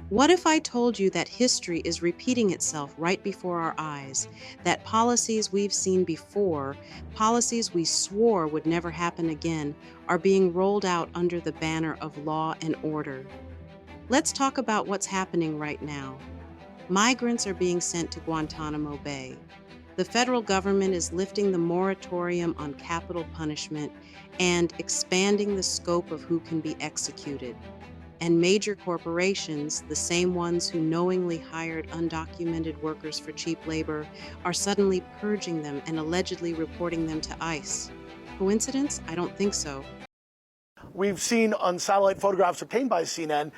What if I told you that history is repeating itself right before our eyes? That policies we've seen before, policies we swore would never happen again, are being rolled out under the banner of law and order? Let's talk about what's happening right now. Migrants are being sent to Guantanamo Bay. The federal government is lifting the moratorium on capital punishment and expanding the scope of who can be executed. And major corporations, the same ones who knowingly hired undocumented workers for cheap labor, are suddenly purging them and allegedly reporting them to ICE. Coincidence? I don't think so. We've seen on satellite photographs obtained by CNN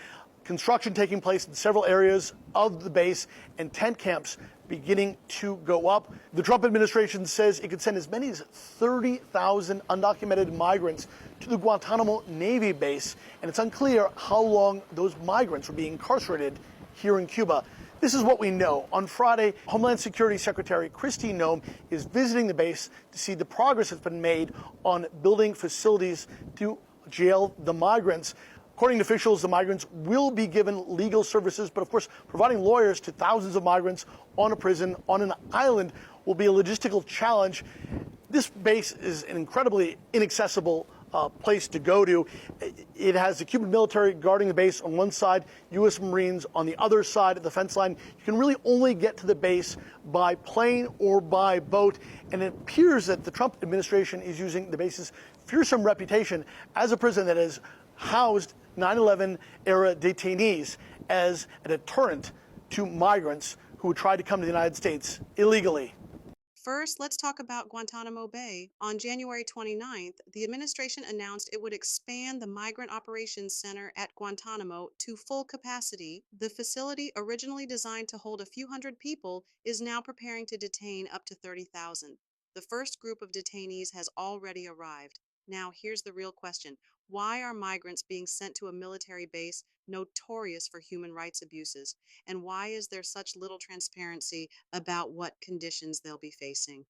construction taking place in several areas of the base and tent camps beginning to go up. The Trump administration says it could send as many as 30,000 undocumented migrants to the Guantanamo Navy base, and it's unclear how long those migrants will be incarcerated here in Cuba. This is what we know. On Friday, Homeland Security Secretary Kristi Noem is visiting the base to see the progress that's been made on building facilities to jail the migrants. According to officials, the migrants will be given legal services, but of course, providing lawyers to thousands of migrants on a prison on an island will be a logistical challenge. This base is an incredibly inaccessible place to go to. It has the Cuban military guarding the base on one side, U.S. Marines on the other side of the fence line. You can really only get to the base by plane or by boat, and it appears that the Trump administration is using the base's fearsome reputation as a prison that has housed 9/11 era detainees as a deterrent to migrants who would try to come to the United States illegally. First, let's talk about Guantanamo Bay. On January 29th, the administration announced it would expand the Migrant Operations Center at Guantanamo to full capacity. The facility, originally designed to hold a few hundred people, is now preparing to detain up to 30,000. The first group of detainees has already arrived. Now, here's the real question. Why are migrants being sent to a military base notorious for human rights abuses? And why is there such little transparency about what conditions they'll be facing?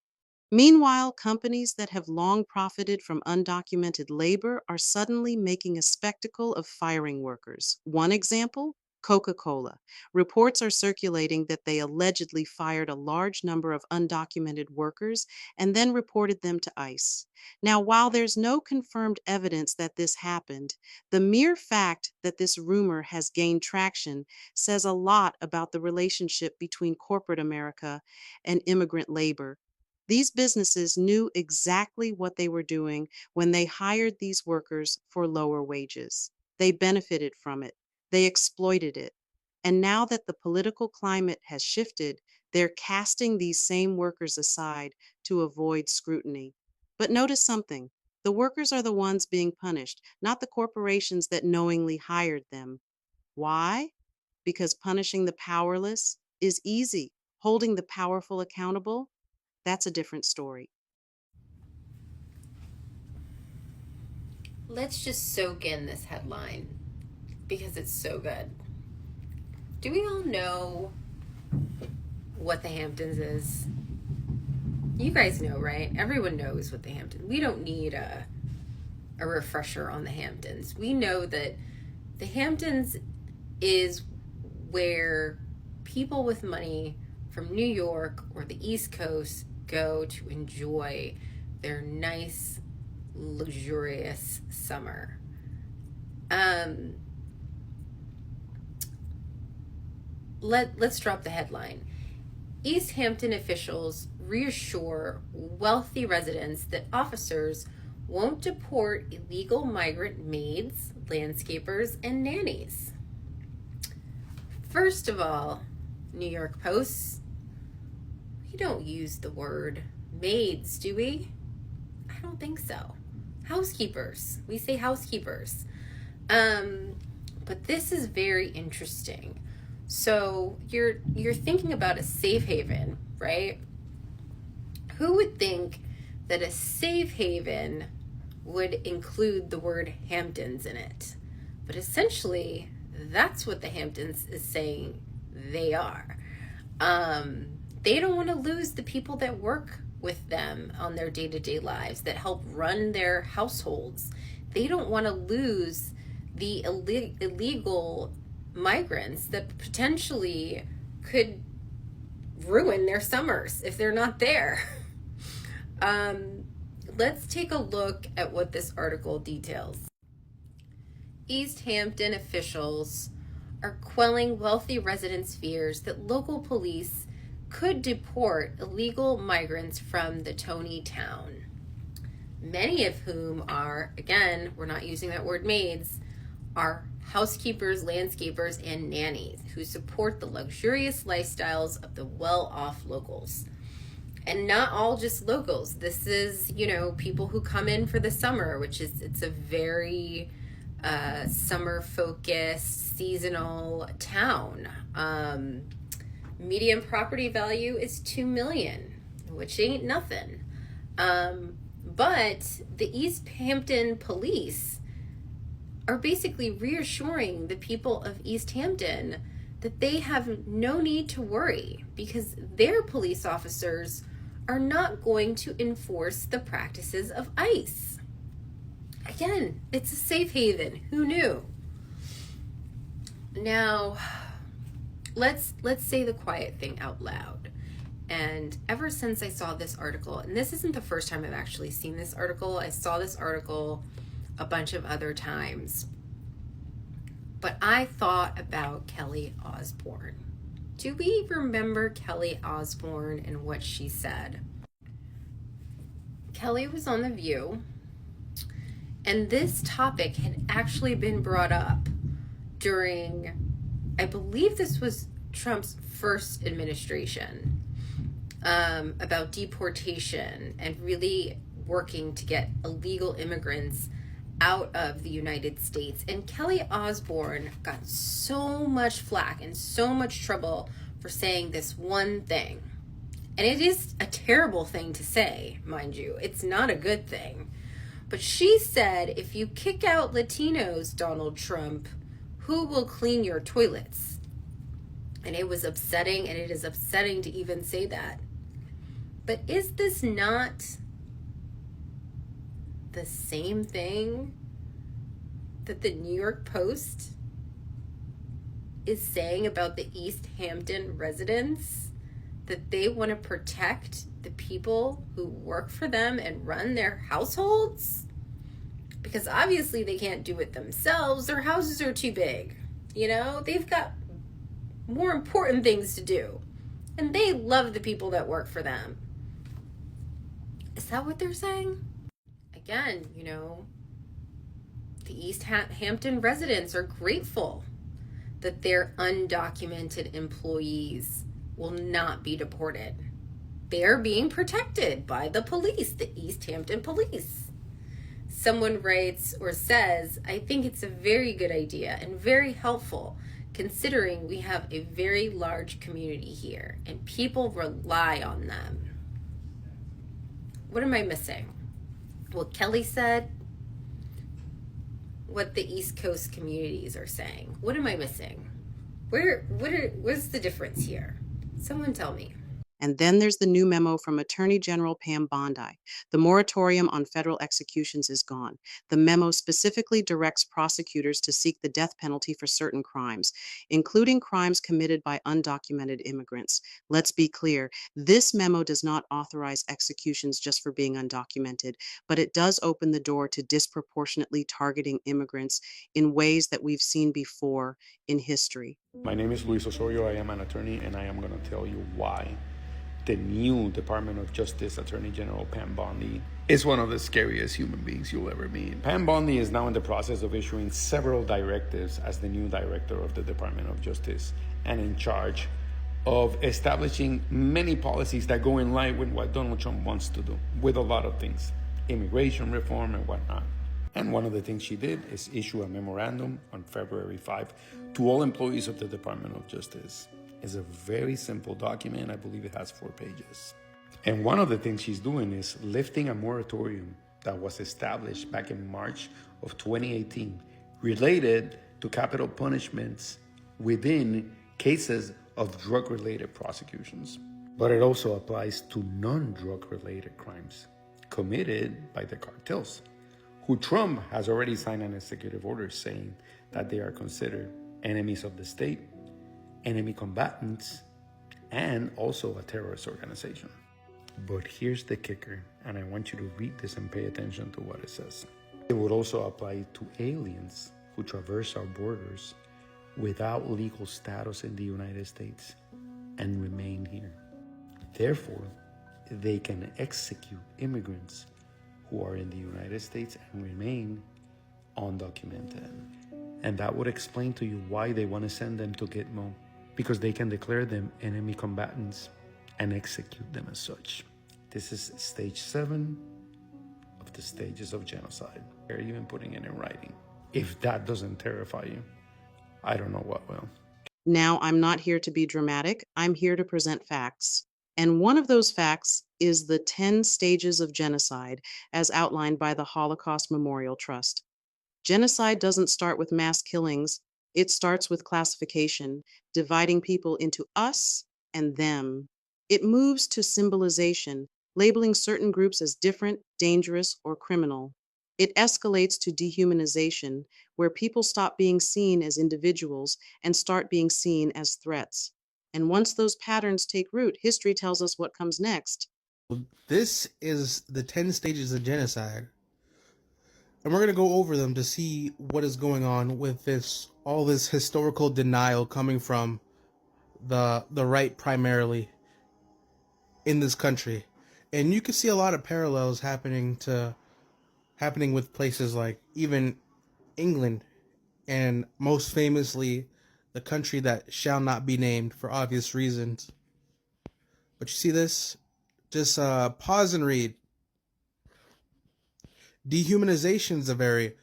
Meanwhile, companies that have long profited from undocumented labor are suddenly making a spectacle of firing workers. One example, Coca-Cola. Reports are circulating that they allegedly fired a large number of undocumented workers and then reported them to ICE. Now, while there's no confirmed evidence that this happened, the mere fact that this rumor has gained traction says a lot about the relationship between corporate America and immigrant labor. These businesses knew exactly what they were doing when they hired these workers for lower wages. They benefited from it, they exploited it. And now that the political climate has shifted, they're casting these same workers aside to avoid scrutiny. But notice something, the workers are the ones being punished, not the corporations that knowingly hired them. Why? Because punishing the powerless is easy, holding the powerful accountable, that's a different story. Let's just soak in this headline because it's so good. Do we all know what the Hamptons is? You guys know, right? Everyone knows what the Hamptons. We don't need a refresher on the Hamptons. We know that the Hamptons is where people with money from New York or the East Coast go to enjoy their nice, luxurious summer. Let's drop the headline. East Hampton officials reassure wealthy residents that officers won't deport illegal migrant maids, landscapers, and nannies. First of all, New York Post, we don't use the word maids, do we? I don't think so. Housekeepers. We say housekeepers. But this is very interesting. So you're thinking about a safe haven, right? Who would think that a safe haven would include the word Hamptons in it? But essentially, that's what the Hamptons is saying they are. They don't want to lose the people that work with them on their day-to-day lives, that help run their households. They don't want to lose the illegal migrants that potentially could ruin their summers if they're not there. Let's take a look at what this article details. East Hampton officials are quelling wealthy residents' fears that local police could deport illegal migrants from the Tony town. Many of whom are, again, we're not using that word maids, are housekeepers, landscapers, and nannies who support the luxurious lifestyles of the well-off locals. And not all just locals. This is, people who come in for the summer, it's a very summer-focused, seasonal town. Median property value is $2 million, which ain't nothing. But the East Hampton police are basically reassuring the people of East Hampton that they have no need to worry because their police officers are not going to enforce the practices of ICE. Again, it's a safe haven. Who knew? Now, let's say the quiet thing out loud. And ever since I saw this article, and this isn't the first time I've actually seen this article, I saw this article a bunch of other times. But I thought about Kelly Osbourne. Do we remember Kelly Osbourne and what she said? Kelly was on The View, and this topic had actually been brought up during, I believe this was Trump's first administration, about deportation and really working to get illegal immigrants out of the United States. And Kelly Osbourne got so much flack and so much trouble for saying this one thing. And it is a terrible thing to say, mind you. It's not a good thing. But she said, if you kick out Latinos, Donald Trump, who will clean your toilets? And it was upsetting, and it is upsetting to even say that. But is this not the same thing that the New York Post is saying about the East Hampton residents? That they want to protect the people who work for them and run their households? Because obviously they can't do it themselves. Their houses are too big. They've got more important things to do. And they love the people that work for them. Is that what they're saying? Again, the East Hampton residents are grateful that their undocumented employees will not be deported. They're being protected by the police, the East Hampton police. Someone writes or says, I think it's a very good idea and very helpful considering we have a very large community here and people rely on them. What am I missing? What Kelly said, what the East Coast communities are saying. What am I missing? What's the difference here? Someone tell me. And then there's the new memo from Attorney General Pam Bondi. The moratorium on federal executions is gone. The memo specifically directs prosecutors to seek the death penalty for certain crimes, including crimes committed by undocumented immigrants. Let's be clear, this memo does not authorize executions just for being undocumented, but it does open the door to disproportionately targeting immigrants in ways that we've seen before in history. My name is Luis Osorio. I am an attorney, and I am going to tell you why the new Department of Justice Attorney General Pam Bondi is one of the scariest human beings you'll ever meet. Pam Bondi is now in the process of issuing several directives as the new director of the Department of Justice and in charge of establishing many policies that go in line with what Donald Trump wants to do with a lot of things, immigration reform and whatnot. And one of the things she did is issue a memorandum on February 5 to all employees of the Department of Justice. It's a very simple document. I believe it has 4 pages. And one of the things she's doing is lifting a moratorium that was established back in March of 2018 related to capital punishments within cases of drug-related prosecutions. But it also applies to non-drug-related crimes committed by the cartels, who Trump has already signed an executive order saying that they are considered enemies of the state, enemy combatants, and also a terrorist organization. But here's the kicker, and I want you to read this and pay attention to what it says. It would also apply to aliens who traverse our borders without legal status in the United States and remain here. Therefore, they can execute immigrants who are in the United States and remain undocumented. And that would explain to you why they want to send them to Gitmo, because they can declare them enemy combatants and execute them as such. This is stage 7 of the stages of genocide. They're even putting it in writing. If that doesn't terrify you, I don't know what will. Now, I'm not here to be dramatic. I'm here to present facts. And one of those facts is the 10 stages of genocide as outlined by the Holocaust Memorial Trust. Genocide doesn't start with mass killings. It starts with classification, dividing people into us and them. It moves to symbolization, labeling certain groups as different, dangerous, or criminal. It escalates to dehumanization, where people stop being seen as individuals and start being seen as threats. And once those patterns take root, history tells us what comes next. This is the 10 stages of genocide. And we're going to go over them to see what is going on with all this historical denial coming from the right primarily in this country. And you can see a lot of parallels happening with places like even England, and most famously the country that shall not be named for obvious reasons. But you see this? Just pause and read. Dehumanization is a very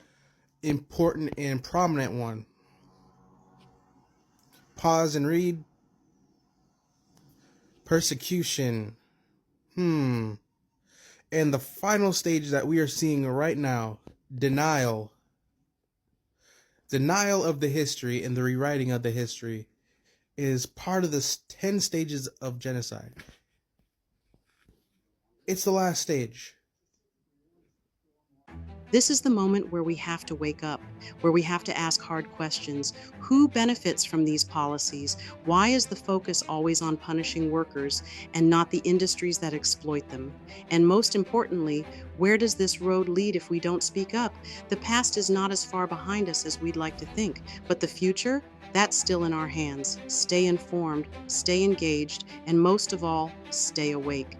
important and prominent one. Pause and read. Persecution. And the final stage that we are seeing right now, denial. Denial of the history and the rewriting of the history is part of the 10 stages of genocide. It's the last stage. This is the moment where we have to wake up, where we have to ask hard questions. Who benefits from these policies? Why is the focus always on punishing workers and not the industries that exploit them? And most importantly, where does this road lead if we don't speak up? The past is not as far behind us as we'd like to think, but the future, that's still in our hands. Stay informed, stay engaged, and most of all, stay awake.